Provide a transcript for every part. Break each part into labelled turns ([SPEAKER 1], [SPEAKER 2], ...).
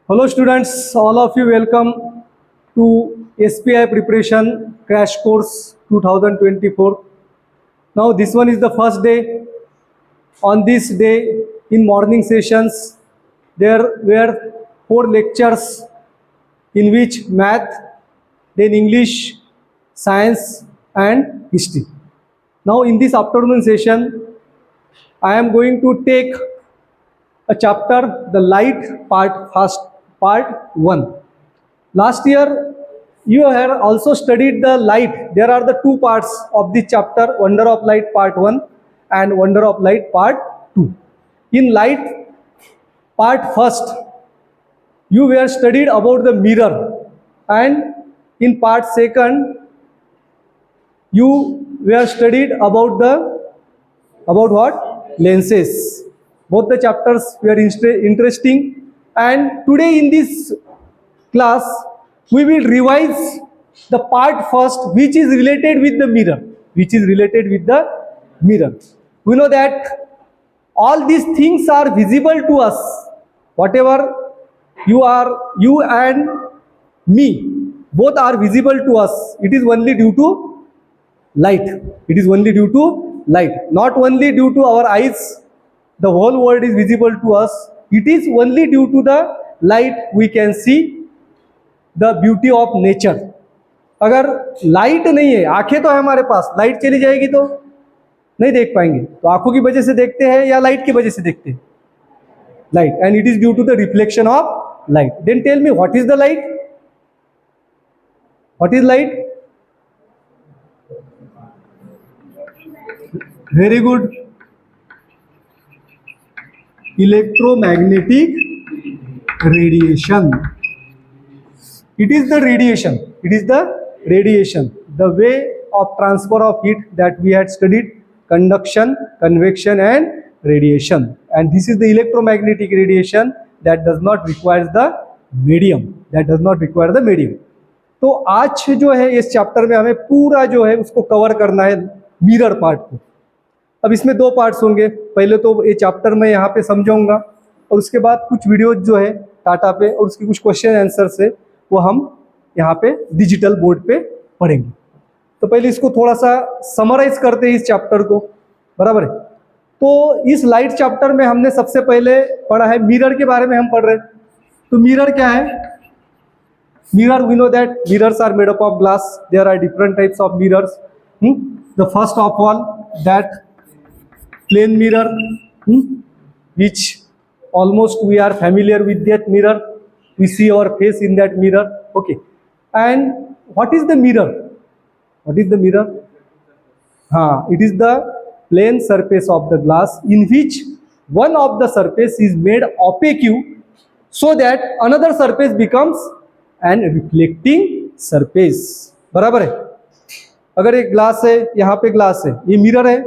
[SPEAKER 1] Hello students, all of you welcome to SPI Preparation Crash Course 2024. Now this one is the first day. On this day in morning sessions there were 4 lectures in which math, then English, science and history. Now in this afternoon session I am going to take a chapter, the light part, first part 1. Last year you have also studied the light. There are the two parts of this chapter, wonder of light part 1 and wonder of light part 2. In light part first you were studied about the mirror, and in part second you were studied about what? Lenses. Both the chapters were interesting, and today in this class we will revise the part first which is related with the mirror. We know that all these things are visible to us. Whatever you and me, both are visible to us. It is only due to light. Not only due to our eyes the whole world is visible to us. It is only due to the light we can see the beauty of nature. अगर light नहीं है, आंखें तो है हमारे पास, light चली जाएगी तो नहीं देख पाएंगे. तो आंखों की वजह से देखते हैं या लाइट की वजह से देखते हैं? Light. And it is due to the reflection of light. Then tell me what is the light? What is light? Very good. Electromagnetic radiation. It is the radiation. The way of transfer of heat that we had studied: conduction, convection and radiation. And this is the electromagnetic radiation that does not require the medium. तो आज जो है इस chapter में हमें पूरा जो है उसको कवर करना है, मिरर पार्ट को. अब इसमें 2 पार्ट्स होंगे. पहले तो ये चैप्टर मैं यहाँ पे समझाऊंगा और उसके बाद कुछ वीडियोज जो है टाटा पे और उसके कुछ क्वेश्चन आंसर से वो हम यहाँ पे डिजिटल बोर्ड पे पढ़ेंगे. तो पहले इसको थोड़ा सा समराइज करते हैं इस चैप्टर को, बराबर है. तो इस लाइट चैप्टर में हमने सबसे पहले पढ़ा है मिरर के बारे में हम पढ़ रहे हैं. तो मिरर क्या है? Mirror, we know that mirrors are made up of glass. There are different types of mirrors. The first of all that plain mirror, which almost we are familiar with that mirror. We see our face in that mirror. Okay. And what is the mirror? It is the plain surface of the glass in which one of the surface is made opaque so that another surface becomes an reflecting surface. बराबर है. अगर एक glass है, यहाँ पे glass है, ये mirror है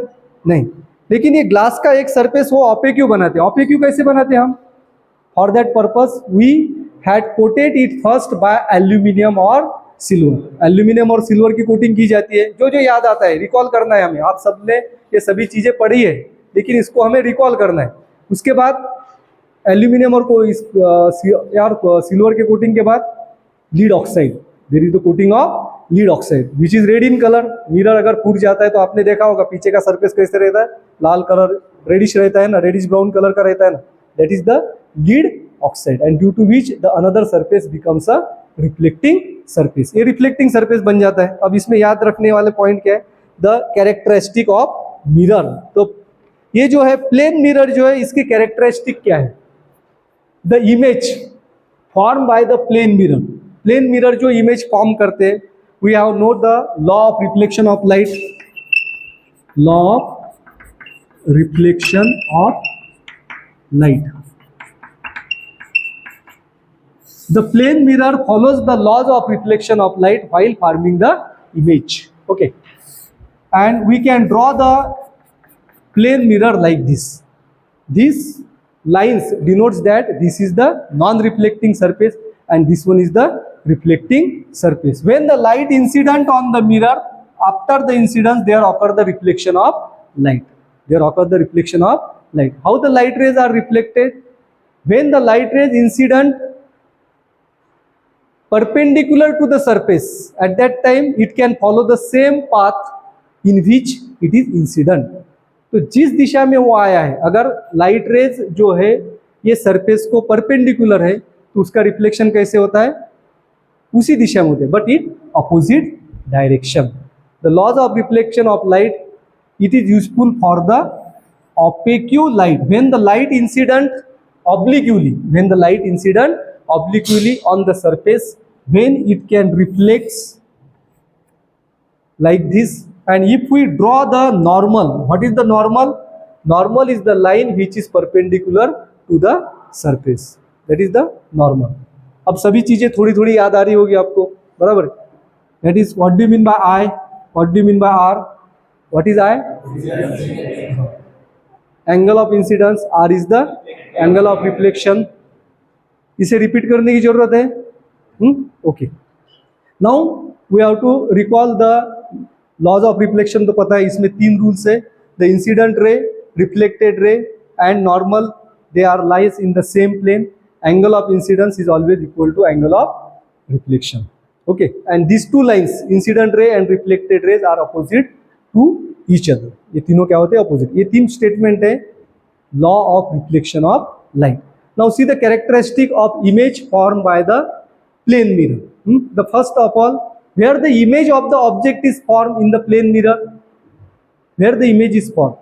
[SPEAKER 1] नहीं, लेकिन ये ग्लास का एक सरफेस वो ऑपेक्यू बनाते हैं. ऑपेक्यू कैसे बनाते हैं हम? For that purpose we had coated it first by aluminium और सिल्वर. एल्यूमिनियम और सिल्वर की कोटिंग की जाती है. जो जो याद आता है रिकॉल करना है हमें. आप सबने ये सभी चीजें पढ़ी है लेकिन इसको हमें रिकॉल करना है. उसके बाद एल्यूमिनियम और सिल्वर के कोटिंग के बाद lead oxide. There is the coating of lead oxide which is red in colour. Mirror अगर फूट जाता है तो आपने देखा होगा पीछे का सरफेस कैसे रहता है, लाल कलर, रेडिश रहता है ना, रेडिश ब्राउन कलर का रहता है ना. That is the lead oxide and due to which the another surface becomes a reflecting surface. ये रिफ्लेक्टिंग सरफेस बन जाता है. अब इसमें याद रखने वाले पॉइंट क्या है? The characteristic of mirror. तो ये जो है प्लेन मिरर जो है इसकी कैरेक्टरिस्टिक क्या है? The image form by the plane mirror. Plane mirror जो इमेज फॉर्म करते हैं, we have know the law of reflection of light. The plane mirror follows the laws of reflection of light while forming the image. Okay, and we can draw the plane mirror like this. These lines denotes that this is the non-reflecting surface and this one is the reflecting surface. When the light incident on the mirror, after the incidence there occur the reflection of light. How the light rays are reflected? When the light rays incident perpendicular to the surface, at that time it can follow the same path in which it is incident. तो जिस दिशा में वो आया है, अगर light rays जो है ये सरफेस को परपेंडिकुलर है तो उसका रिफ्लेक्शन कैसे होता है, उसी दिशा में होता है, but in opposite direction. The laws of reflection of light, it is useful for the opaque light when the light incident obliquely, when the light incident obliquely on the surface, when it can reflect like this. And if we draw the normal, what is the normal? Normal is the line which is perpendicular to the surface, that is the normal. अब सभी चीजें थोड़ी थोड़ी याद आ रही होगी आपको, बराबर. That is, what do you mean by I, what do you mean by R? What is I? Angle of incidence. R is the angle of reflection. इसे रिपीट करने की जरूरत है. Okay. Now we have to recall the laws of reflection. तो पता है इसमें 3 rules है. The incident ray, reflected ray and normal, they are lies in the same plane. Angle of incidence is always equal to angle of reflection. Okay. And this 2 lines, incident ray and reflected rays, are opposite to each other. ये तीनों क्या होते हैं, opposite. ये 3 statement है law of reflection of light. Now see the characteristic of image form by the plane mirror. The first of all, where the image of the object is form in the plane mirror, where the image is form.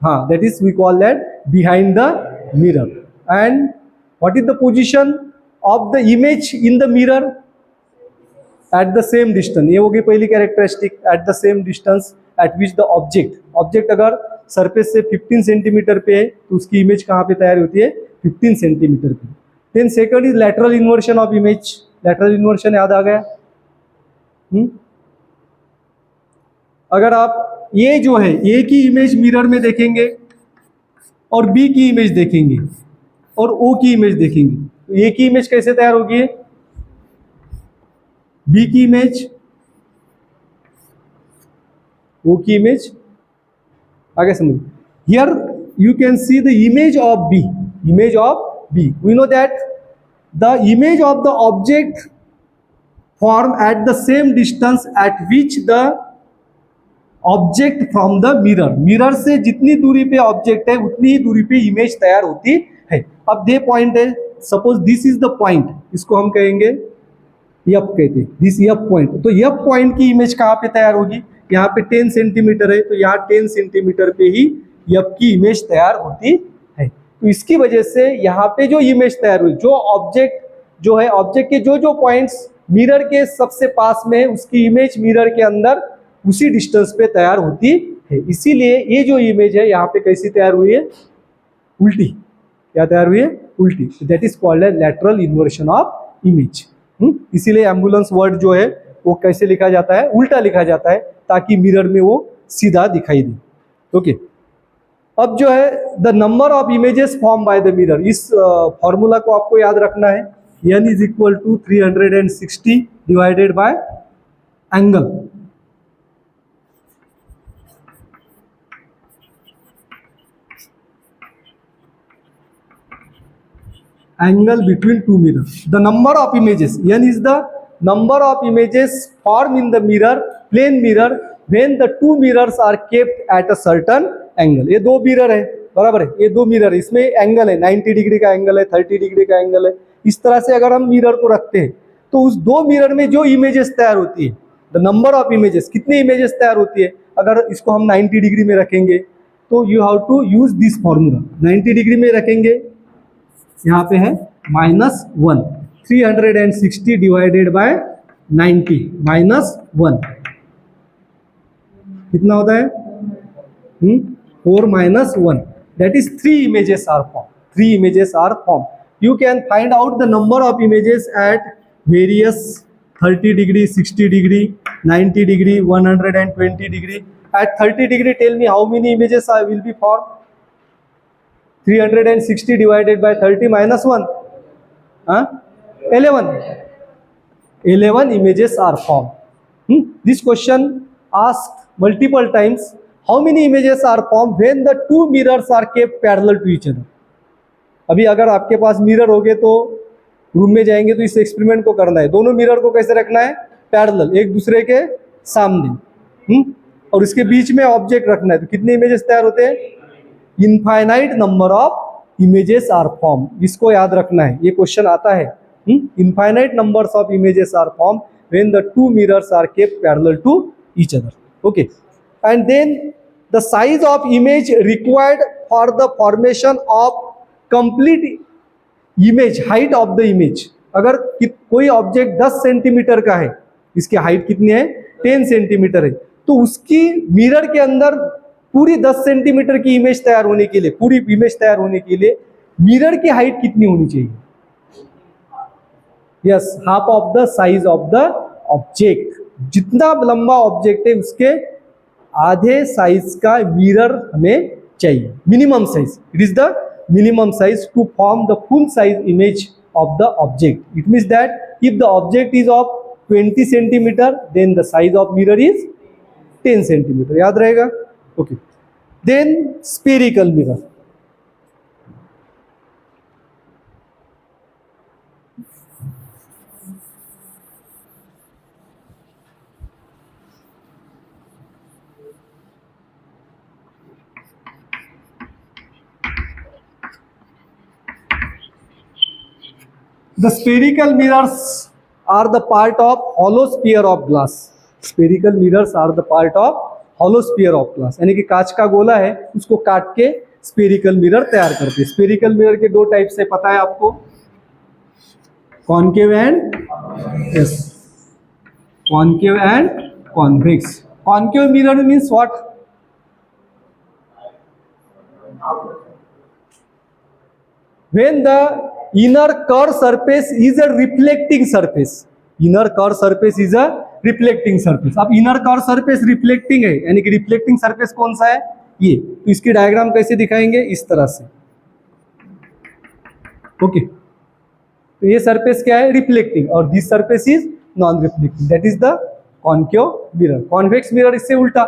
[SPEAKER 1] हाँ, that is we call that behind the mirror. And what is the position of the image in the mirror? At the same distance. ये होगी पहली characteristic. at the same distance at which the object अगर surface से 15 centimetre पे है तो उसकी image कहाँ पे तैयार होती है, 15 सेंटीमीटर पे. Then second is lateral inversion of image. Lateral inversion याद आ गया. अगर आप ये जो है ए की इमेज मिरर में देखेंगे और बी की इमेज देखेंगे और ओ की इमेज देखेंगे, तो ए की इमेज कैसे तैयार होगी, बी की इमेज, ओ की इमेज. आगे समझ. Here you can see the image of B. Image of B, we know that the image of the object form at the same distance at which the object from the mirror. Mirror से जितनी दूरी पे object है उतनी ही दूरी पे image तैयार होती है. अब दे पॉइंट है, suppose this is the point, इसको हम कहेंगे यप कहते हैं, दिस यप पॉइंट. तो यप पॉइंट की इमेज कहाँ पे तैयार होगी, यहाँ पे 10 सेंटीमीटर है तो यहाँ 10 सेंटीमीटर पे ही यप की इमेज तैयार होती है. तो इसकी वजह से यहाँ पे जो इमेज तैयार हुई, जो ऑब्जेक्ट जो है, ऑब्जेक्ट के जो जो पॉइंट्स मिरर के सबसे पास में है उसकी इमेज मिरर के अंदर उसी डिस्टेंस पे तैयार होती है. इसीलिए ये जो इमेज है यहाँ पे कैसी तैयार हुई है, उल्टी. क्या तैयार हुई है, उल्टी. That is called as lateral inversion of image. इसीलिए एम्बुलेंस वर्ड जो है वो कैसे लिखा जाता है, उल्टा लिखा जाता है, ताकि मिरर में वो सीधा दिखाई दे. ओके. अब जो है the number of images form by the mirror, इस फॉर्मूला को आपको याद रखना है. n is equal to 360 divided by angle. Angle between two mirrors. The number of images, n is the number of images formed in the mirror, plane mirror, when the two mirrors are kept at a certain angle. ये 2 mirror है, बराबर है, ये 2 mirror है, इसमें angle है 90 degree का angle है, 30 डिग्री का एंगल है. इस तरह से अगर हम मिरर को रखते हैं तो उस 2 मिरर में जो इमेजेस तैयार होती है, द नंबर ऑफ इमेजेस, कितनी इमेजेस तैयार होती है, अगर इसको हम 90 डिग्री में रखेंगे तो you have to use this formula. 90 degree में रखेंगे, यहाँ पे है -1, 360 डिवाइडेड बाय 90 -1 कितना होता है, 4 -1. That is 3 images are form. 3 images are form. You can find out the number of images at various 30 degree, 60 degree, 90 degree, 120 degree. At 30 degree tell me how many images will be form. 360 divided by 30 minus 1, 11 images are formed. This question asked multiple times, how many images are formed when the 2 mirrors are kept parallel to each other. अभी अगर आपके पास mirror हो गए तो room में जाएंगे तो इस एक्सपेरिमेंट को करना है, दोनों मिरर को कैसे रखना है, पैरेलल, एक दूसरे के सामने, और इसके बीच में ऑब्जेक्ट रखना है। तो कितने इमेजेस तैयार होते हैं, infinite number of images are form, इसको याद रखना है, ये क्वेश्चन आता है। Infinite numbers of images are form when the two mirrors are kept parallel to each other, okay. And then the size of image required for the formation of complete image, height of the image, अगर कोई object 10 centimetre का है, इसकी height कितनी है, 10 centimetre है, तो उसकी मिरर के अंदर पूरी 10 सेंटीमीटर की इमेज तैयार होने के लिए, पूरी इमेज तैयार होने के लिए मिरर की हाइट कितनी होनी चाहिए, yes, half of the size of the object, जितना लंबा ऑब्जेक्ट है उसके आधे साइज का मिरर हमें चाहिए, minimum size, it is the minimum size to form the full size image of the object. It means that if the object is of 20 centimeter, then the size of mirror is 10 centimeter. याद रहेगा, okay. Then spherical mirror. The spherical mirrors are the part of hollow sphere of glass. Spherical mirrors are the part of hollow sphere of glass. यानी कि कांच का गोला है, उसको काट के स्फेरिकल मिरर तैयार करते हैं। स्फेरिकल मिरर के दो टाइप से पता है आपको, concave and, yes, concave and convex. Concave mirror means what, when the inner curved surface is a reflecting surface, inner curved surface is a reflecting surface। अब inner curved surface reflecting है, यानी कि reflecting surface कौन सा है, ये, तो इसकी डायग्राम कैसे दिखाएंगे, इस तरह से, ओके। तो ये सरफेस क्या है, रिफ्लेक्टिंग, और this surface is non reflecting, that is the concave mirror. Concave mirror इससे उल्टा,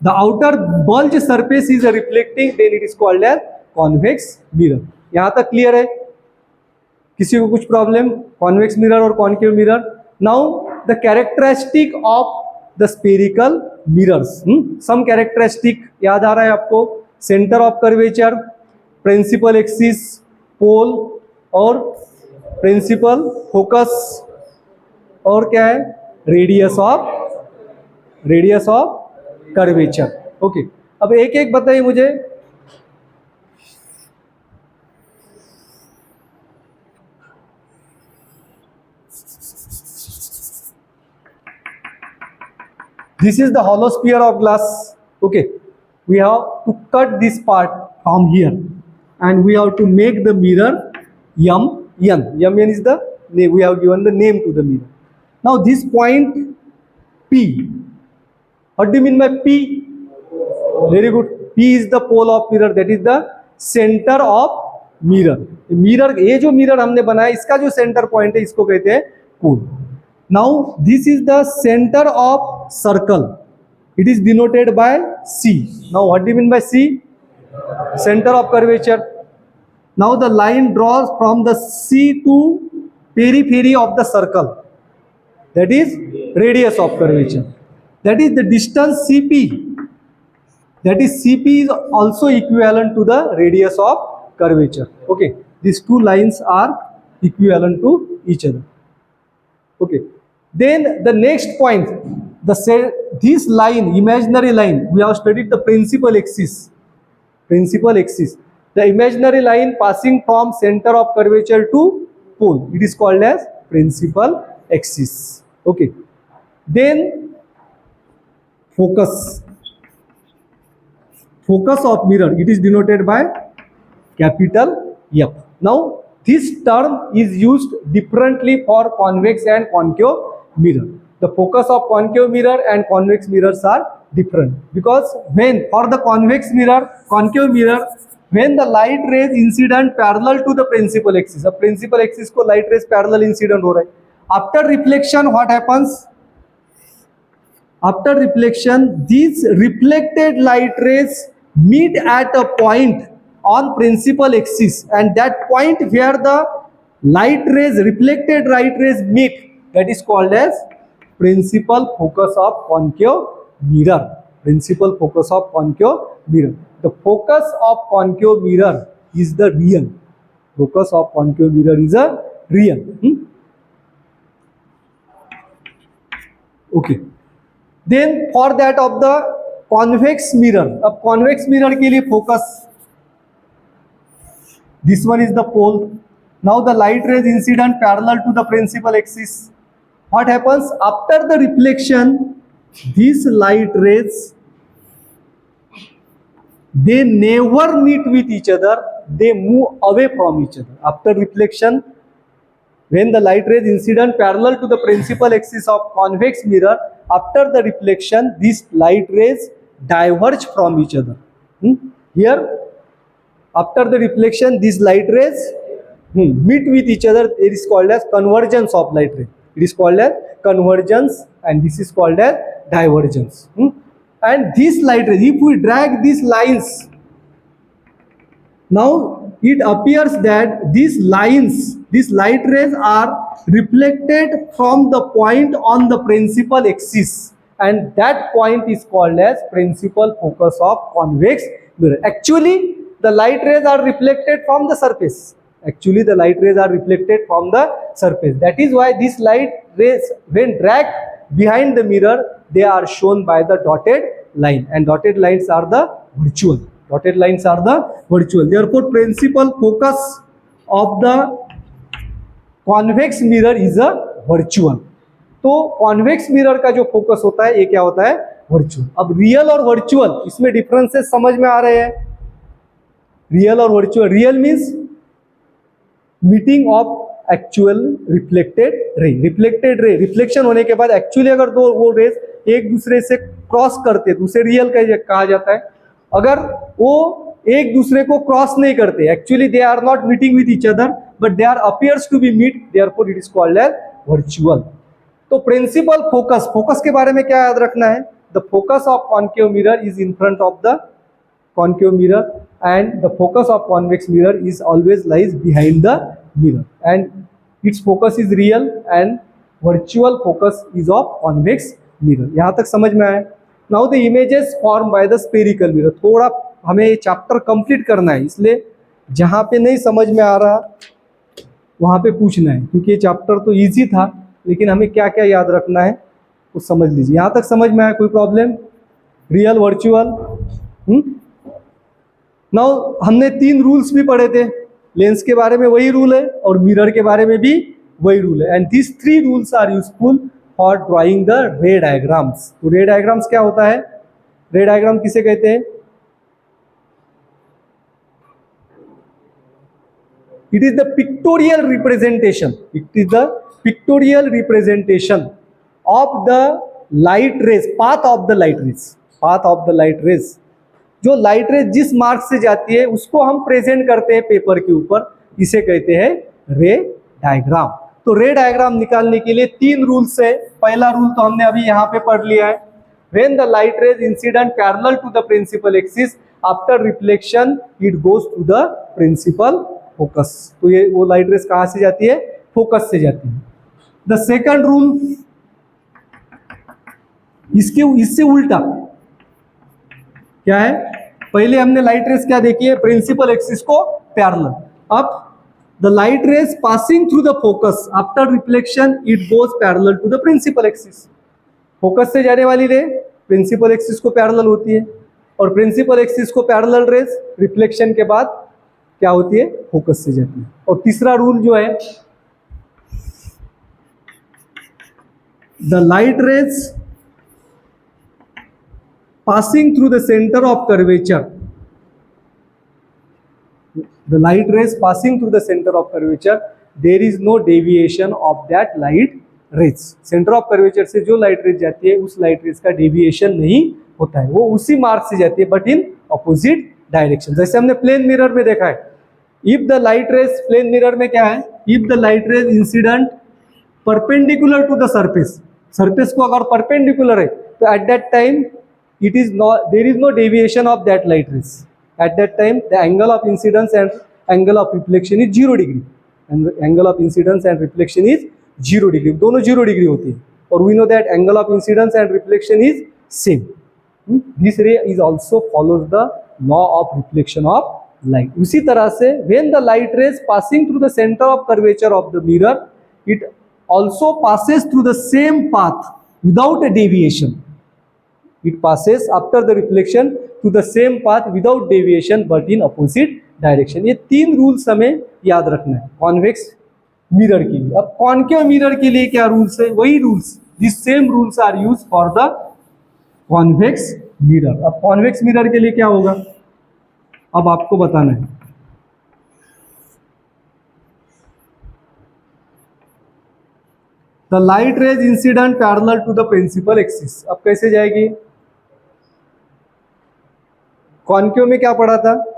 [SPEAKER 1] the outer bulge surface is a reflecting, then it is called as convex mirror। यहां तक क्लियर है, किसी को कुछ प्रॉब्लम, कॉन्वेक्स मिरर और concave mirror. Now the characteristic of the spherical mirrors, some characteristic याद आ रहा है आपको, centre of curvature, principal axis, pole, और प्रिंसिपल फोकस, और क्या है, रेडियस ऑफ कर्वेचर, ओके। अब एक एक बताइए मुझे, this is the hollow sphere of glass, okay। We have to cut this part from here and we have to make the mirror M is the name, we have given the name to the mirror। Now this point P, what do you mean by P? Very good, P is the pole of mirror, that is the center of mirror। mirror, ये जो mirror हमने बनाया इसका जो center point है इसको कहते हैं pole। Now this is the center of circle, it is denoted by C। Now what do you mean by C? Center of curvature। Now the line draws from the C to periphery of the circle, that is radius of curvature, that is the distance CP, that is CP is also equivalent to the radius of curvature, okay। These two lines are equivalent to each other, okay। Then the next point, this line, imaginary line, we have studied the principal axis, the imaginary line passing from center of curvature to pole, it is called as principal axis, okay। Then focus of mirror, it is denoted by capital F। Now this term is used differently for convex and concave mirror। The focus of concave mirror and convex mirrors are different, because when for the concave mirror, when the light rays incident parallel to the principal axis, अब principal axis को light rays parallel incident हो रहा है, after reflection what happens, after reflection these reflected light rays meet at a point on principal axis, and that point where the light rays, reflected light rays meet, that is called as principal focus of concave mirror. Principal focus of concave mirror. The focus of concave mirror is the real. Focus of concave mirror is a real. Okay. Then for that of the convex mirror, अब convex mirror के लिए focus, this one is the pole. Now the light rays incident parallel to the principal axis. What happens after the reflection? These light rays, they never meet with each other, they move away from each other. After reflection, when the light rays incident parallel to the principal axis of convex mirror, after the reflection, these light rays diverge from each other. Here, after the reflection, these light rays meet with each other. It is called as convergence of light rays. It is called as convergence, and this is called as divergence. And these light rays, if we drag these lines, now it appears that these lines, these light rays are reflected from the point on the principal axis, and that point is called as principal focus of convex mirror. Actually, the light rays are reflected from the surface. Actually, the light rays are reflected from the surface. That is why these light rays, when dragged behind the mirror, they are shown by the dotted line, and dotted lines are the virtual. Dotted lines are the virtual. Therefore, principal focus of the convex mirror is a virtual. तो convex mirror का जो focus होता है ये क्या होता है? Virtual. अब रियल और वर्चुअल, इसमें डिफरेंसेस समझ में आ रहे हैं? रियल और virtual. Real means meeting of actual reflected ray. Reflected रे, रिफ्लेक्शन होने के बाद एक्चुअली अगर दो वो रेज एक दूसरे से क्रॉस करते तो उसे रियल कहा जाता है. अगर वो एक दूसरे को क्रॉस नहीं करते, actually they are not meeting with each other but they are appears to be meet, therefore it is called as virtual. तो प्रिंसिपल फोकस, फोकस के बारे में क्या याद रखना है? The focus of concave mirror is in front of the concave mirror, and the focus of convex mirror is always lies behind the mirror, and its focus is real and virtual focus is of convex mirror. यहाँ तक समझ में आया? Now the images formed by the spherical mirror. थोड़ा हमें ये chapter complete करना है, इसलिए जहाँ पे नहीं समझ में आ रहा वहाँ पे पूछना है, क्योंकि ये चैप्टर तो इजी था लेकिन हमें क्या क्या याद रखना है वो समझ लीजिए. यहाँ तक समझ में आया? कोई प्रॉब्लम? Real, virtual. नाउ हमने 3 रूल्स भी पढ़े थे. लेंस के बारे में वही रूल है और मिरर के बारे में भी वही रूल है, and this 3 rules are useful for drawing the ray diagrams. तो रे डायग्राम्स क्या होता है? रे डायग्राम किसे कहते हैं? It is the pictorial representation. It is the pictorial representation of the light raise, path of the light raise. Path of the light raise, जो light raise जिस मार्ग से जाती है उसको हम प्रेजेंट करते हैं पेपर के ऊपर, इसे कहते हैं रे डायग्राम. तो रे डायग्राम निकालने के लिए 3 रूल्स है. पहला रूल तो हमने अभी यहाँ पे पढ़ लिया है. When the light rays incident parallel to the principal axis, after reflection it goes to the principal focus. तो ये वो लाइट रेज कहाँ से जाती है? फोकस से जाती है. द सेकंड रूल इससे उल्टा क्या है? पहले हमने लाइट रेज क्या देखी है? प्रिंसिपल एक्सिस को पैरेलल. अब the light rays passing through the focus after reflection it goes parallel to the principal axis. Focus से जाने वाली रे प्रिंसिपल एक्सिस को पैरेलल होती है, और प्रिंसिपल एक्सिस को पैरेलल रेज रिफ्लेक्शन के बाद क्या होती है? फोकस से जाती है. और तीसरा रूल जो है, the light raise passing through the center of curvature, the light rays passing through the center of curvature, there is no deviation of that light rays. center of curvature से जो light rays जाती है उस light rays का deviation नहीं होता है, वो उसी मार्ग से जाती है but in opposite direction. जैसे हमने प्लेन मिरर में देखा है, if the light rays, plane mirror में क्या है? if the light rays incident perpendicular to the surface, surface को अगर perpendicular है तो at that time it is not, there is no deviation of that light rays. At that time the angle of incidence and angle of reflection is 0 degree, and the angle of incidence and reflection is 0 degree, दोनों 0 degree होती है, और we know that angle of incidence and reflection is same. This ray is also follows the law of reflection of light. उसी तरह से when the light rays passing through the center of curvature of the mirror, it also passes through the same path without a deviation. It passes after the reflection to the same path without deviation but in opposite direction. ये 3 rules हमें याद रखना है convex mirror के लिए. अब concave mirror के लिए क्या रूल्स है? वही rules, this same rules are use for the convex mirror. अब कॉन्वेक्स मिरर के लिए क्या होगा, अब आपको बताना है. The light rays incident parallel to the principal axis. अब कैसे जाएगी? कॉन्केव में क्या पढ़ा था?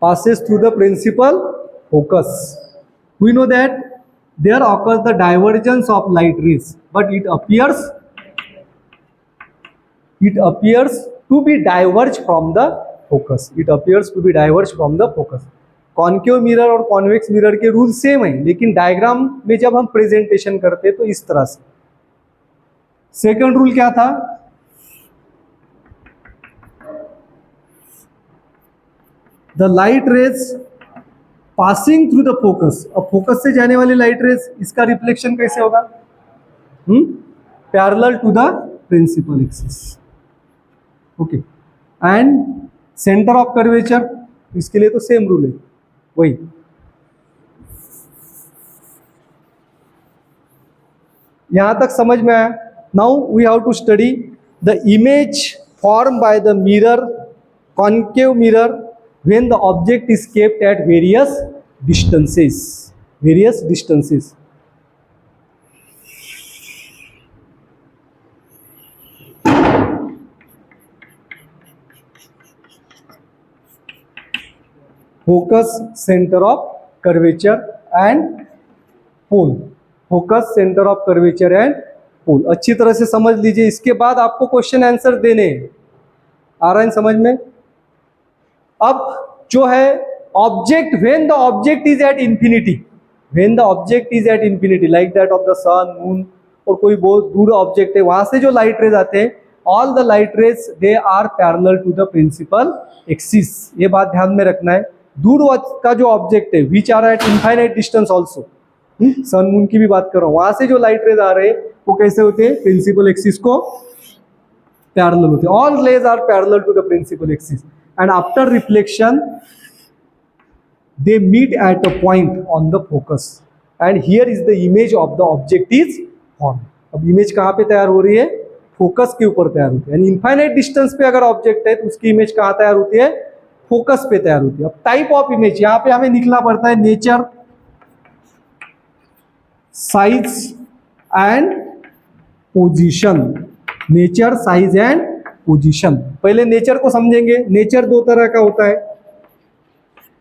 [SPEAKER 1] passes through the principal focus. We know that there occurs the divergence of light rays, but it appears to be diverged from the focus. It appears to be diverged from the focus. Concave mirror और convex mirror के rule same है, लेकिन diagram में जब हम presentation करते हैं तो इस तरह से. सेकंड रूल क्या था? The light rays passing through the focus. अब फोकस से जाने वाली लाइट रेज, इसका रिफ्लेक्शन कैसे होगा? Parallel to the principal axis. Okay. And centre of curvature, इसके लिए तो सेम रूल है, वही. यहां तक समझ में आया? Now we have to study the image form by the mirror, concave mirror, when the object is kept at various distances. Focus, center of curvature and pole. Focus, center of curvature and pole. अच्छी तरह से समझ लीजिए. इसके बाद आपको question answer देने हैं. आ रहा है समझ में? अब जो है object, when the object is at infinity, when the object is at infinity like that of the sun, moon, और कोई बहुत दूर ऑब्जेक्ट है, वहां से जो लाइट रेज आते हैं, all the light rays they are parallel to the principal axis. ये बात ध्यान में रखना है. दूर का जो ऑब्जेक्ट है, which are at infinite distance also, sun moon की भी बात कर रहा हूं, वहां से जो लाइट रेज आ रहे हैं वो कैसे होते हैं? प्रिंसिपल एक्सिस को पैरेलल होते हैं. All rays are parallel to the principal axis. And after reflection they meet at a point on the focus, and here is the image of the object is formed. अब image कहाँ पे तैयार हो रही है? Focus के ऊपर तैयार होती है. यानी इनफाइनाइट डिस्टेंस पे अगर ऑब्जेक्ट है तो उसकी इमेज कहाँ तैयार होती है? फोकस पे तैयार होती है. अब टाइप ऑफ इमेज यहाँ पे हमें लिखना पड़ता है nature, size and position. Nature, size and position. पहले नेचर को समझेंगे. नेचर 2 तरह का होता है.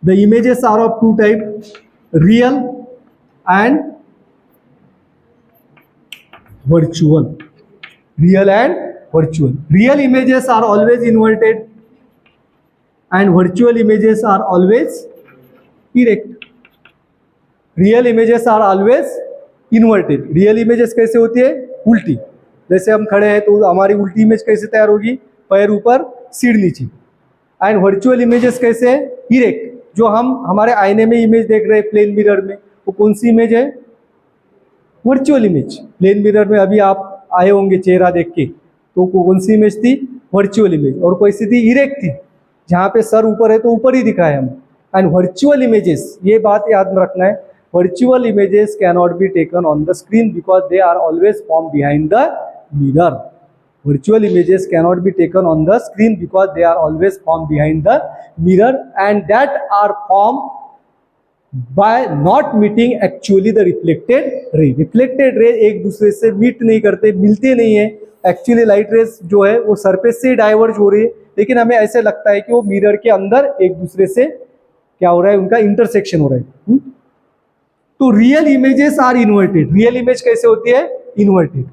[SPEAKER 1] The images are of 2 type, real and virtual. Real and virtual. Real images are always inverted and virtual images are always erect. Real images are always inverted. Real images कैसे होती है? उल्टी. जैसे हम खड़े हैं तो हमारी उल्टी इमेज कैसे तैयार होगी? पैर ऊपर, सिर नीचे. एंड वर्चुअल इमेजेस कैसे है? इरेक्ट. जो हम हमारे आईने में इमेज देख रहे हैं प्लेन मिरर में, वो कौन सी इमेज है? Virtual image. प्लेन मिरर में अभी आप आए होंगे चेहरा देख के, तो कौन सी इमेज थी? Virtual image. और कोई सी थी? इरेक्ट थी, जहाँ पे सर ऊपर है तो ऊपर ही दिखाए हम. एंड वर्चुअल इमेजेस, ये बात याद रखना है, virtual images cannot be taken on the screen because they are always formed behind the mirror. Virtual images cannot be taken on the screen because they are always formed behind the mirror, and that are formed by not meeting actually the reflected ray. Reflected ray एक दूसरे से meet नहीं करते, मिलते नहीं है. Actually light rays जो है वो सरफेस से डाइवर्ज हो रही है, लेकिन हमें ऐसे लगता है कि वो मिरर के अंदर एक दूसरे से क्या हो रहा है? उनका इंटरसेक्शन हो रहा है. तो real images are inverted. Real image कैसे होती है? इन्वर्टेड.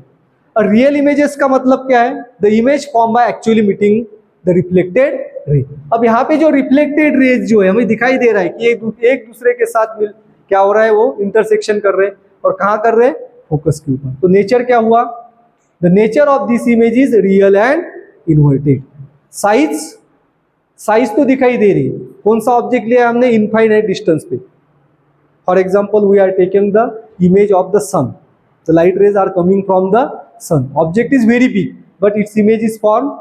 [SPEAKER 1] रियल इमेजेस का मतलब क्या है? The image form bye actually meeting the reflected ray. अब यहाँ पे जो रिफ्लेक्टेड रेज जो है हमें दिखाई दे रहा है कि एक दूसरे के साथ मिल क्या हो रहा है, वो इंटरसेक्शन कर रहे हैं। और कहाँ कर रहे हैं? फोकस के ऊपर। तो नेचर क्या हुआ? The nature of this image is real and inverted. Size तो दिखाई दे रही है। कौन सा ऑब्जेक्ट लिया हमने? इनफाइनाइट डिस्टेंस पे। For example we are taking the image of the sun. The light rays are coming from the sun. Object is very big, but its image is formed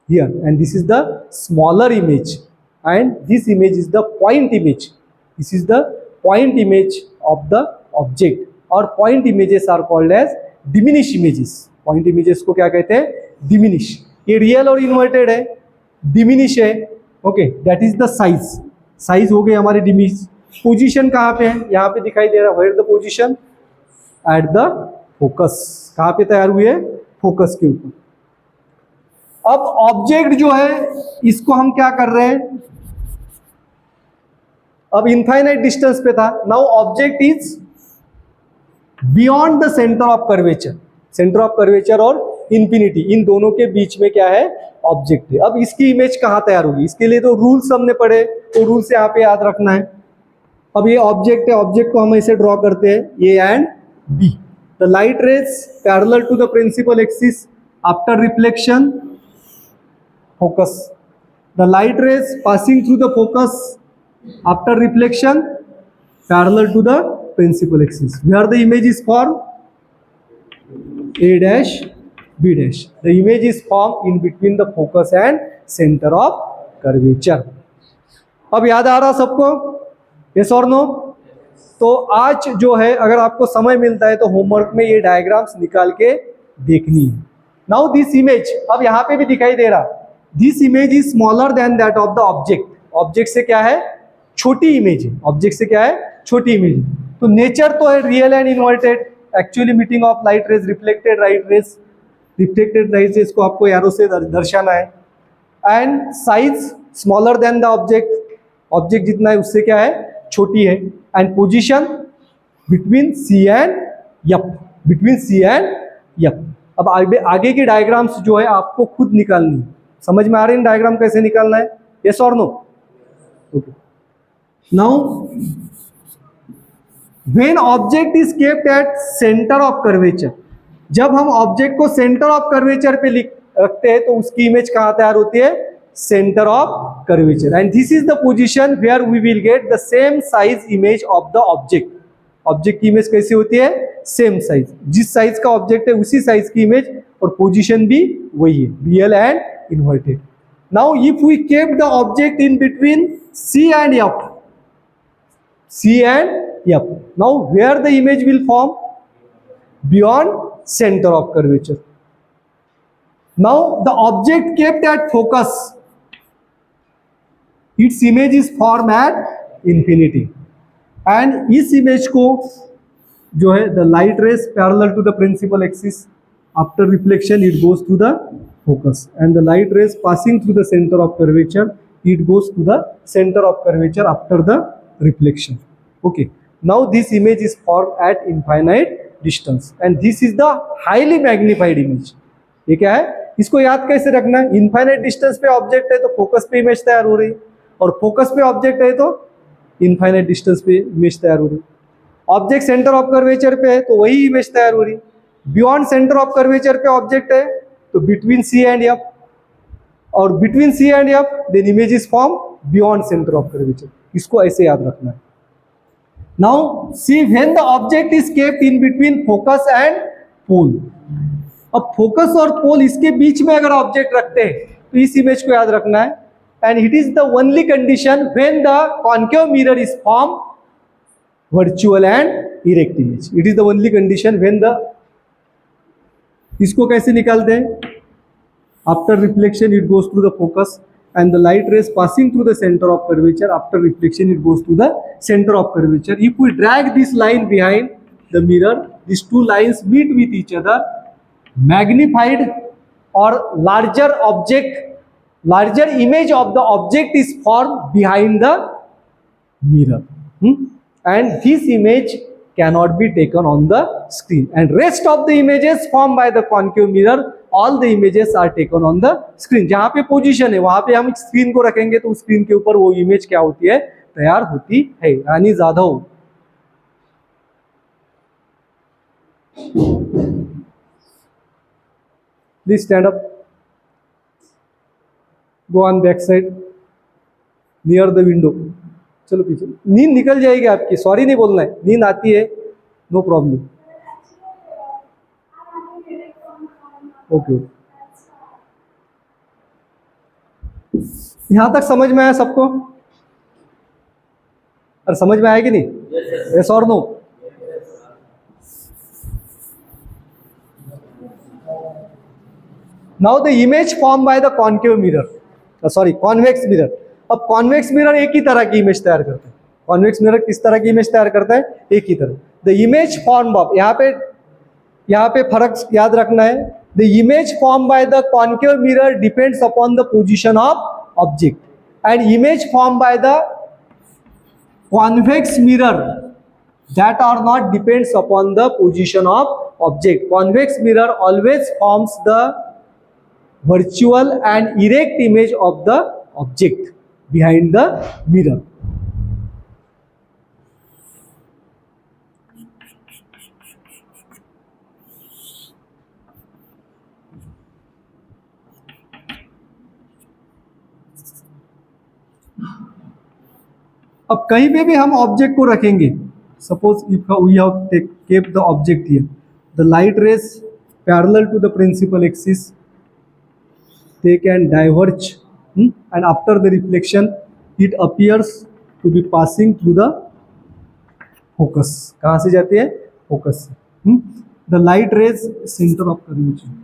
[SPEAKER 1] here, and this is the smaller image, and this image is the point image. This is the point image of the object, or point images are called as diminished images. Point images को क्या कहते हैं? Diminish. ये real और inverted है, diminish है. Okay, that is the size. Size हो गई हमारी diminish. Position कहाँ पे है? यहाँ पे दिखाई दे रहा है. Where the position? At the focus. कहां पे तैयार हुई है? फोकस के ऊपर. अब ऑब्जेक्ट जो है इसको हम क्या कर रहे हैं? अब इनफाइनाइट डिस्टेंस पे था. Now object is beyond the centre of curvature. Centre of curvature और इंफिनिटी, इन दोनों के बीच में क्या है? ऑब्जेक्ट है. अब इसकी इमेज कहां तैयार होगी? इसके लिए तो रूल्स हमने पढ़े, तो रूल्स यहाँ पे याद रखना है. अब ये ऑब्जेक्ट है, ऑब्जेक्ट को हम ऐसे ड्रॉ करते हैं, A and B. The light rays parallel to the principal axis after reflection, focus. The light rays passing through the focus after reflection, parallel to the principal axis. Where the image is formed? A dash, B dash. The image is formed in between the focus and center of curvature. अब याद आ रहा सबको? Yes or no? तो आज जो है अगर आपको समय मिलता है तो होमवर्क में ये डायग्राम्स निकाल के देखनी है. नाउ दिस इमेज, अब यहाँ पे भी दिखाई दे रहा, this image is smaller than that of the object. Object से क्या है? छोटी इमेज है. ऑब्जेक्ट से क्या है? छोटी इमेज. तो नेचर तो है real and inverted. Actually meeting of light rays, reflected light rays, reflected light rays को आपको एरो से दर्शाना है. And size smaller than the object. Object जितना है उससे क्या है? छोटी है. And position between C and F. Between C and F. अब आगे की डायग्राम्स जो है आपको खुद निकालनी है. समझ में आ रही है डायग्राम कैसे निकालना है? यस और no? Okay. Now when object is kept at centre of curvature, जब हम ऑब्जेक्ट को सेंटर ऑफ कर्वेचर पे रखते हैं तो उसकी इमेज कहां तैयार होती है? center of curvature, and this is the position where we will get the same size image of the object. Object की इमेज कैसी होती है? Same size. जिस साइज का ऑब्जेक्ट है उसी साइज की इमेज, और पोजीशन भी वही है, real and inverted. Now if we keep the object in between C and F, C and F, now where the image will form? Beyond centre of curvature. Now the object kept at focus, its image is form at infinity. And इस image को जो है the light rays parallel to the principal axis, after reflection it goes to the focus, and the light rays passing through the centre of curvature, it goes to the centre of curvature after the reflection. Okay. Now this image is form at infinite distance, and this is the highly magnified image. ये क्या है? इसको याद कैसे रखना है? Infinite distance पे object है तो फोकस पे इमेज तैयार हो रही है, और फोकस पे ऑब्जेक्ट है तो इनफाइनाइट डिस्टेंस पे इमेज तैयार हो रही है. ऑब्जेक्ट सेंटर ऑफ कर्वेचर पे है तो वही इमेज तैयार हो रही है. बियॉन्ड सेंटर ऑफ कर्वेचर पे ऑब्जेक्ट है तो बिटवीन C एंड F, और between C and F then image is form beyond centre of curvature. इसको ऐसे याद रखना है. Now see when the object is kept in between focus and pole. अब फोकस और पोल इसके बीच में अगर ऑब्जेक्ट रखते हैं तो इस इमेज को याद रखना है. And it is the only condition when the concave mirror is form virtual and erect image. It is the only condition when the, इसको कैसे निकालते हैं? After reflection it goes to the focus, and the light rays passing through the center of curvature, after reflection it goes to the center of curvature. If we drag this line behind the mirror, these two lines meet with each other, magnified or larger object, larger image of the object is formed behind the mirror. And this image cannot be taken on the screen, and rest of the images formed by the concave mirror, all the images are taken on the screen. जहां पे position है वहां पे हम screen को रखेंगे तो screen के ऊपर वो इमेज क्या होती है, तैयार होती है. रानी Jadhav. Please stand up. Go on back side near the window. चलो पीछे. नींद निकल जाएगी आपकी, सॉरी नहीं बोलना है, नींद आती है, नो प्रॉब्लम. ओके. यहां तक समझ में आया सबको? और समझ में आया कि नहीं? यस और no? Now the image form by the concave mirror, sorry convex mirror. अब कॉन्वेक्स मिरर एक ही तरह की इमेज तैयार करता है. कॉन्वेक्स मिरर किस तरह की इमेज तैयार करता है? एक ही तरह. द इमेज फॉर्म ऑफ, यहाँ पे फर्क याद रखना है. The image form by the concave mirror depends upon the position of object, and image form by the convex mirror that are not depends upon the position of object. Convex mirror always forms the virtual and erect image of the object behind the mirror. अब कहीं पे भी हम object को रखेंगे, suppose if we have kept the object here, the light rays parallel to the principal axis, they can diverge, and after the reflection it appears to be passing through the focus. कहाँ से जाती है? Focus से. The light rays center of curvature,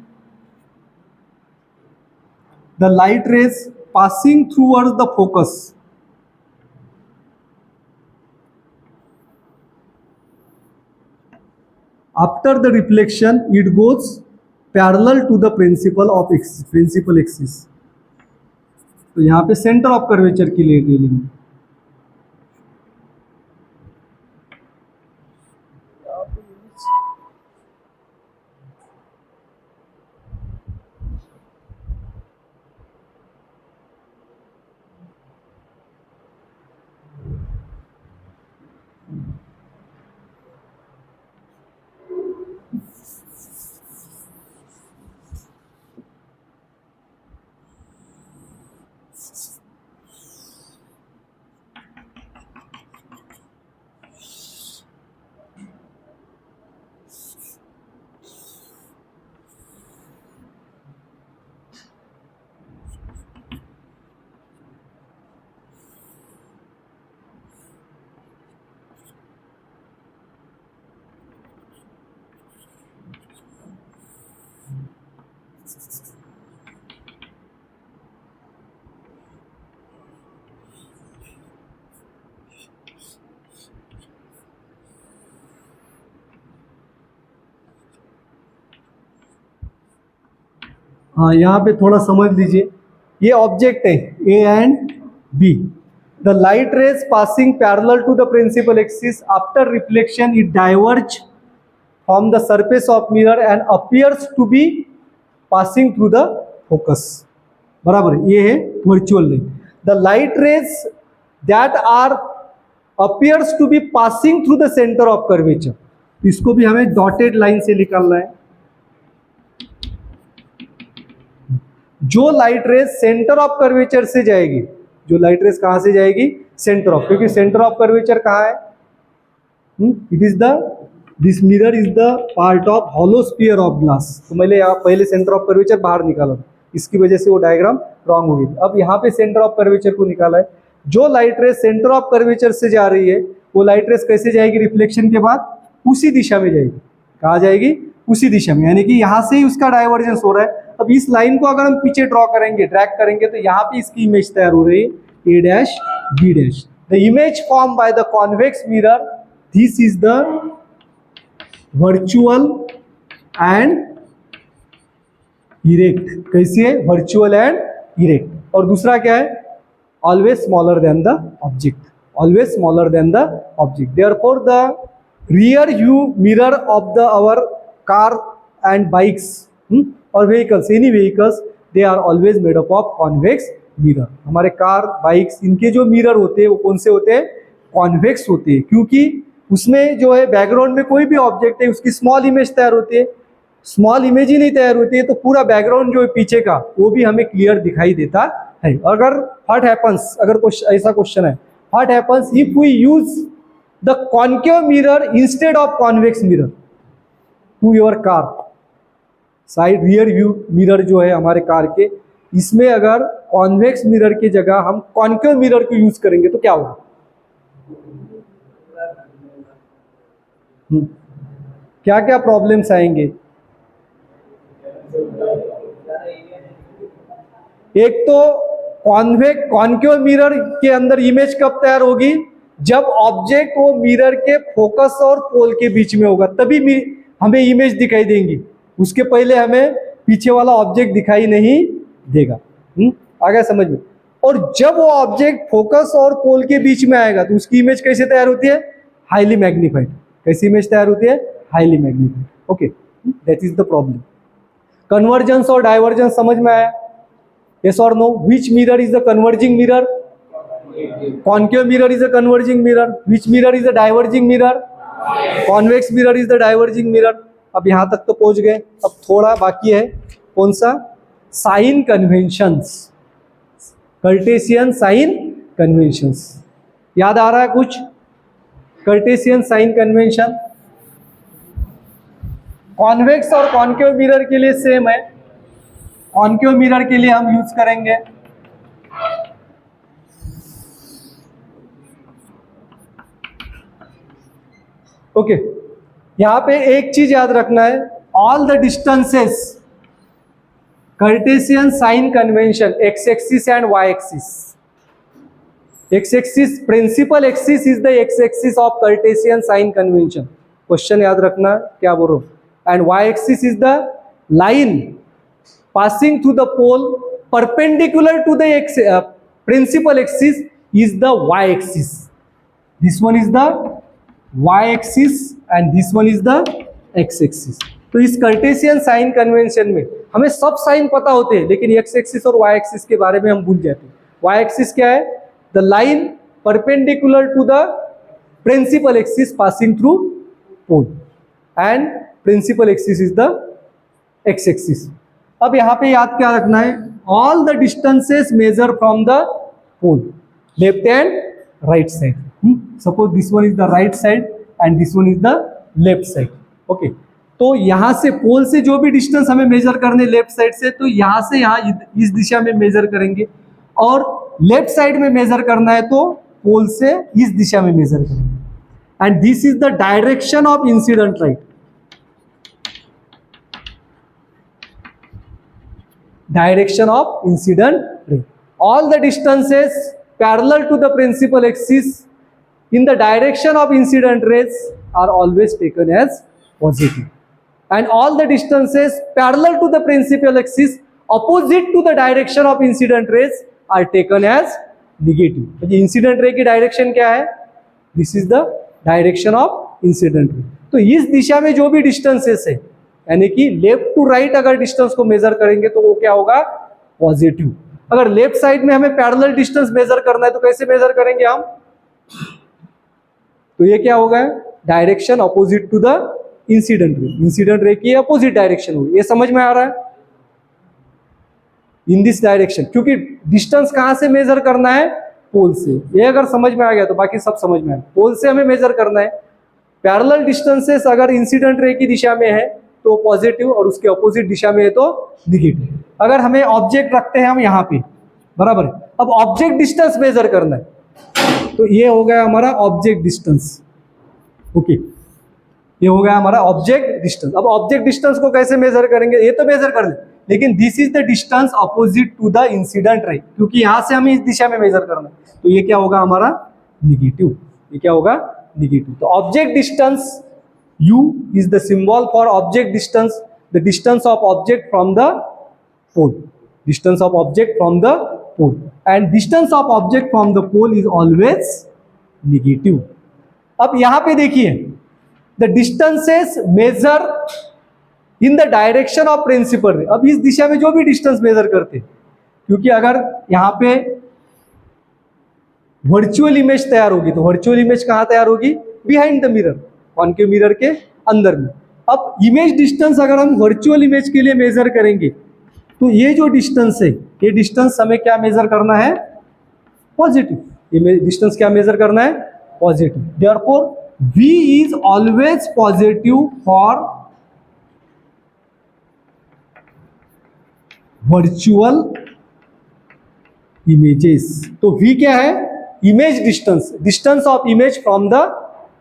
[SPEAKER 1] the light rays passing towards the focus after the reflection it goes parallel to the principal axis. तो यहाँ पे centre of curvature की ले लेंगे. हाँ, यहाँ पे थोड़ा समझ लीजिए. ये ऑब्जेक्ट है A and B. The light rays passing parallel to the principal axis, after reflection it diverge from the surface of mirror and appears to be passing through the focus. बराबर, ये है virtual ray. The light rays that are appears to be passing through the centre of curvature, इसको भी हमें dotted line से निकालना है. जो light rays centre of curvature से जाएगी, जो लाइट रेज कहां से जाएगी? सेंटर ऑफ, क्योंकि सेंटर ऑफ कर्वेचर कहां है? It is the, this mirror is the part of hollow sphere of glass. तो मैंने यहाँ पहले सेंटर ऑफ कर्वेचर बाहर निकाला, इसकी वजह से वो डायग्राम रॉन्ग हो गई. अब यहाँ पे सेंटर ऑफ कर्वेचर को निकाला है. जो light rays centre of curvature से जा रही है वो लाइट रेज कैसे जाएगी? रिफ्लेक्शन के बाद उसी दिशा में जाएगी. कहाँ जाएगी? उसी दिशा में, यानी कि यहाँ से ही उसका डाइवर्जेंस हो रहा है. अब इस लाइन को अगर हम पीछे ड्रॉ करेंगे, ड्रैग करेंगे, तो यहाँ पे इसकी इमेज तैयार हो रही है A dash B dash. The image form by the convex mirror, this is the virtual and erect. कैसी है? Virtual and erect. और दूसरा क्या है? Always smaller than the object, always smaller than the object. Therefore the rear view mirror of the our car and bikes or vehicles, any vehicles, they are always made up of convex mirror. हमारे car bikes इनके जो mirror होते हैं वो कौन से होते हैं? कॉन्वेक्स होते हैं, क्योंकि उसमें जो है बैकग्राउंड में कोई भी ऑब्जेक्ट है उसकी स्मॉल इमेज तैयार होती है. स्मॉल इमेज ही नहीं तैयार होती है तो पूरा बैकग्राउंड जो है पीछे का वो भी हमें क्लियर दिखाई देता है. अगर व्हाट हैपन्स, अगर ऐसा क्वेश्चन है, what happens if we use the concave mirror instead of convex mirror to your car. Side rear view mirror जो है हमारे कार के, इसमें अगर कॉन्वेक्स मिरर की जगह हम कॉन्केव मिरर को यूज करेंगे तो क्या होगा? क्या क्या प्रॉब्लम्स आएंगे? एक तो कॉन्केव मिरर के अंदर इमेज कब तैयार होगी? जब ऑब्जेक्ट वो मिरर के फोकस और पोल के बीच में होगा तभी हमें इमेज दिखाई देंगी. उसके पहले हमें पीछे वाला ऑब्जेक्ट दिखाई नहीं देगा. आ गया समझ में? और जब वो ऑब्जेक्ट फोकस और पोल के बीच में आएगा तो उसकी इमेज कैसे तैयार होती है? Highly magnified. कैसी इमेज तैयार होती है? Highly magnified. Okay, that is the problem. Convergence और डाइवर्जेंस समझ में आया? यस और no? Which mirror is the converging mirror? Concave mirror is a converging mirror. Which mirror is a diverging mirror? Concave mirror is the diverging mirror. अब यहां तक तो पहुंच गए. अब थोड़ा बाकी है. कौन सा? Sign conventions, Cartesian sign conventions. याद आ रहा है कुछ? कार्टेशियन साइन कन्वेंशन कॉन्वेक्स और कॉन्केव मिरर के लिए सेम है. कॉन्केव मिरर के लिए हम यूज करेंगे ओके. यहां पे एक चीज याद रखना है, all the distances Cartesian sign convention X axis and Y axis. X axis principal axis is the X axis of Cartesian sign convention. Question याद रखना क्या बोल रहा हूं. And Y axis is the line passing through the pole perpendicular to the principal axis is the y-axis. This one is the y-axis and this one is the x-axis. तो इस Cartesian sign convention में हमें सब sign पता होते हैं लेकिन x axis और वाई एक्सिस के बारे में हम भूल जाते हैं. वाई एक्सिस क्या है? The line perpendicular to the principal axis passing through pole and principal axis is the X axis. अब यहां पे याद क्या रखना है? All the distances measure from the pole, left and right side. Suppose this one is the right side and this one is the left side. Okay, तो यहां से पोल से जो भी डिस्टेंस हमें मेजर करने लेफ्ट साइड से, तो यहां से यहां इस दिशा में मेजर करेंगे, और लेफ्ट साइड में मेजर करना है तो पोल से इस दिशा में मेजर करेंगे. And this is the direction of incident light. Direction of incident ray. All the distances parallel to the principal axis in the direction of incident rays are always taken as positive, and all the distances parallel to the principal axis opposite to the direction of incident rays are taken as negative. तो incident ray की direction क्या है? This is the direction of incident ray. तो इस दिशा में जो भी distances है, यानी कि लेफ्ट टू राइट अगर डिस्टेंस को मेजर करेंगे तो वो क्या होगा? पॉजिटिव. अगर लेफ्ट साइड में हमें पैरेलल डिस्टेंस मेजर करना है तो कैसे मेजर करेंगे हम? तो ये क्या होगा? Direction opposite to the incident ray. Incident ray की अपोजिट डायरेक्शन होगी. ये समझ में आ रहा है? इन दिस डायरेक्शन, क्योंकि डिस्टेंस कहां से मेजर करना है? पोल से. ये अगर समझ में आ गया तो बाकी सब समझ में आया. पोल से हमें मेजर करना है. पैरेलल डिस्टेंसेस अगर इंसिडेंट रे की दिशा में है तो पॉजिटिव, और उसके अपोजिट दिशा में है तो निगेटिव. अगर हमें ऑब्जेक्ट रखते हैं हम यहाँ पे, बराबर है, अब ऑब्जेक्ट डिस्टेंस मेजर करना है तो ये हो गया हमारा ऑब्जेक्ट डिस्टेंस. ओके, ये हो गया हमारा ऑब्जेक्ट डिस्टेंस. अब ऑब्जेक्ट डिस्टेंस को कैसे मेजर करेंगे? ये तो मेजर कर ले, लेकिन this is the distance opposite to the incident ray, क्योंकि यहां से हमें इस दिशा में मेजर करना है. तो ये क्या होगा हमारा? निगेटिव. ये क्या होगा? निगेटिव. तो object distance U is the symbol for object distance, the distance of object from the pole. Distance of object from the pole. And distance of object from the pole is always negative. अब यहां पे देखिए, the distances measure in the direction of principal ray. अब इस दिशा में जो भी distance measure करते, क्योंकि अगर यहाँ पे वर्चुअल इमेज तैयार होगी तो वर्चुअल इमेज कहाँ तैयार होगी? Behind the mirror, concave mirror के अंदर में। अब इमेज डिस्टेंस अगर हम वर्चुअल इमेज के लिए मेजर करेंगे तो ये जो डिस्टेंस है, ये डिस्टेंस हमें क्या मेजर करना है? पॉजिटिव। ये डिस्टेंस क्या मेजर करना है? Positive. Therefore v is always positive for virtual images. तो v क्या है? Image distance, distance of image from the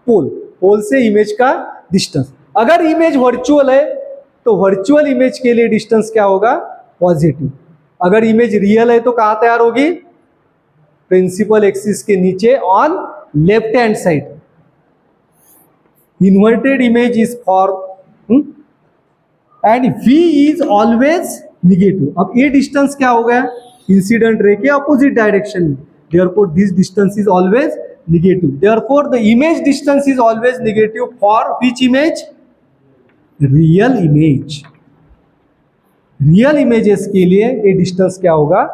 [SPEAKER 1] pole, pole से इमेज का डिस्टेंस। अगर इमेज वर्चुअल है तो वर्चुअल इमेज के लिए डिस्टेंस क्या होगा? पॉजिटिव। अगर इमेज रियल है तो कहां तैयार होगी? प्रिंसिपल एक्सिस के नीचे on left hand side. Inverted image is for and v is always negative. अब ये डिस्टेंस क्या हो गया? इंसिडेंट रे के अपोजिट डायरेक्शन में। Therefore, this distance is always negative. Therefore, the image distance is always negative for which image? Real image. Real images के लिए ये distance क्या होगा?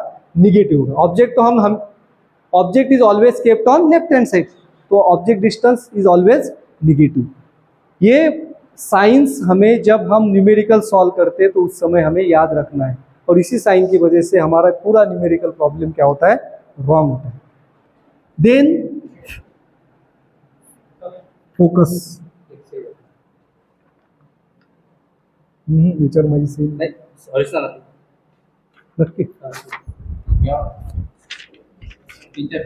[SPEAKER 1] Negative होगा। Object तो हम object is always kept on left hand side. तो object distance is always negative. ये साइंस हमें जब हम न्यूमेरिकल सॉल्व करते हैं तो उस समय हमें याद रखना है, और इसी साइन की वजह से हमारा पूरा न्यूमेरिकल प्रॉब्लम क्या होता है? रॉन्ग होता है। देन फोकस नेचर माझी सेम
[SPEAKER 2] नाही ओरिजिनल
[SPEAKER 1] नक्की
[SPEAKER 2] या टीचर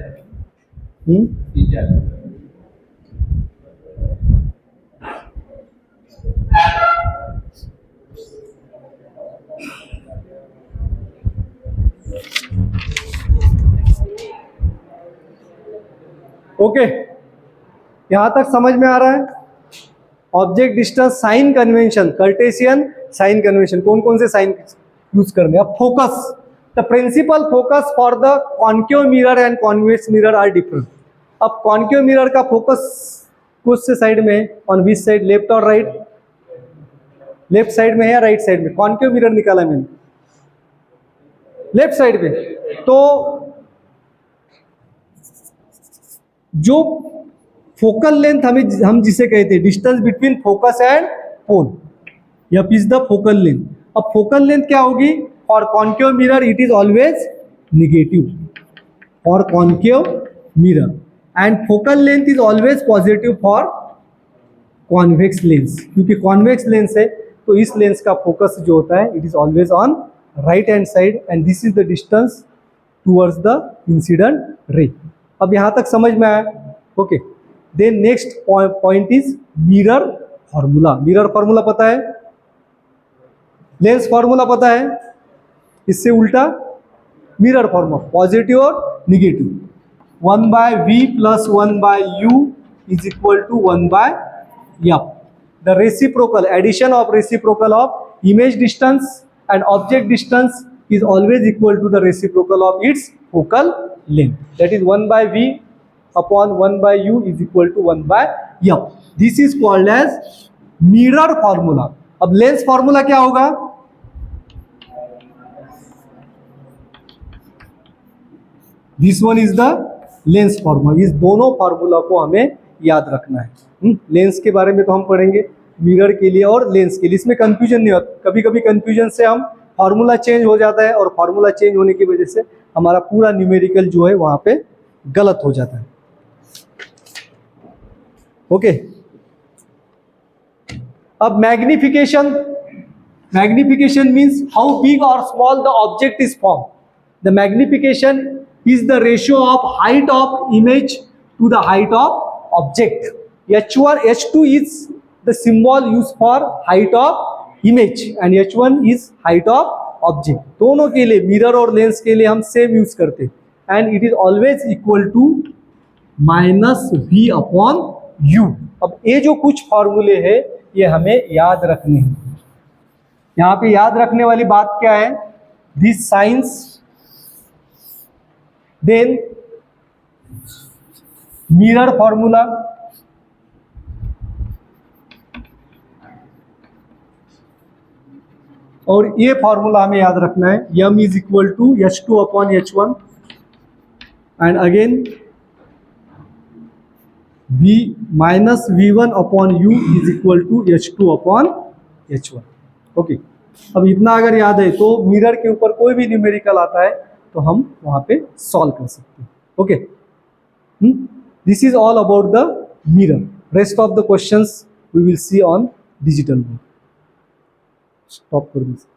[SPEAKER 1] ओके, यहां तक समझ में आ रहा है? Object distance sign convention, Cartesian sign convention, कौन कौन से साइन यूज करने। अब focus, the principal focus for the concave mirror and convex mirror are different. अब कॉन्केव मिरर का फोकस कुछ से साइड में, ऑन विच साइड? लेफ्ट और राइट? लेफ्ट साइड में है या राइट साइड में? कॉन्केव मिरर निकाला मैंने लेफ्ट साइड में। तो जो फोकल लेंथ हम जिसे कहते हैं डिस्टेंस बिटवीन फोकस एंड पोल, यह इज द फोकल लेंथ। अब फोकल लेंथ क्या होगी? For concave mirror it is always negative for concave mirror, and focal length is always positive for convex lens. क्योंकि convex lens है तो इस lens का focus जो होता है it is always on right hand side, and this is the distance towards the incident रे। अब यहां तक समझ में आया? Okay, then next point is mirror formula. Mirror formula पता है, लेंस फॉर्मूला पता है, इससे उल्टा मिरर फॉर्मूला पॉजिटिव और negative. 1/v + 1/u is equal to 1/f. The reciprocal, addition of reciprocal of image distance and object distance is always equal to the reciprocal of its focal length. That is 1/v upon 1/u is equal to 1/f. This is called as mirror formula. अब lens formula क्या होगा? This one is the lens formula. इस दोनों formula को हमें याद रखना है। लेंस के बारे में तो हम पढ़ेंगे, मिरर के लिए और लेंस के लिए इसमें कंफ्यूजन नहीं होता। कभी कभी कंफ्यूजन से हम फार्मूला चेंज हो जाता है, और फार्मूला चेंज होने की वजह से हमारा पूरा न्यूमेरिकल जो है वहां पे गलत हो जाता है। ओके, अब magnification. Magnification means how big और small the object is form. The magnification is the ratio of height of image to the height of object. H2 is the symbol used for height of image and H1 is height of object. दोनों के लिए, mirror और lens के लिए हम same use करते हैं, and it is always equal to -v upon u। अब ये जो कुछ फॉर्मूले है ये हमें याद रखने हैं। यहाँ पे याद रखने वाली बात क्या है? This science, then mirror formula, और ये फॉर्मूला हमें याद रखना है, m is equal to h2 upon h1 and again v minus v1 upon u is equal to h2 upon h1. Okay, अब इतना अगर याद है तो मिरर के ऊपर कोई भी न्यूमेरिकल आता है तो हम वहां पे सॉल्व कर सकते हैं. Okay, this is all about the mirror. Rest of the questions we will see on digital board. Stop कर दीजिए.